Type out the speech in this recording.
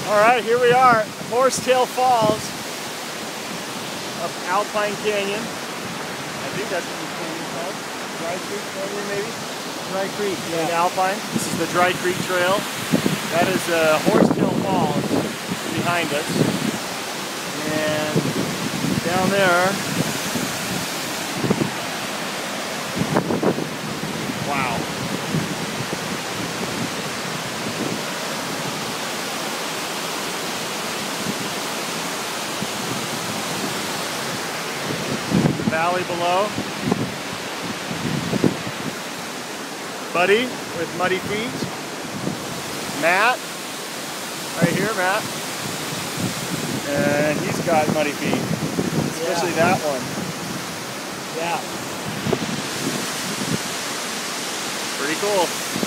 All right, here we are, Horsetail Falls of Alpine Canyon. I think that's what the canyon's called. Dry Creek Canyon, maybe? Dry Creek, In yeah. Alpine. This is the Dry Creek Trail. That is Horsetail Falls behind us. And down there, wow. Valley below. Buddy with muddy feet. Matt, right here, Matt. And he's got muddy feet, especially that one. Yeah. Pretty cool.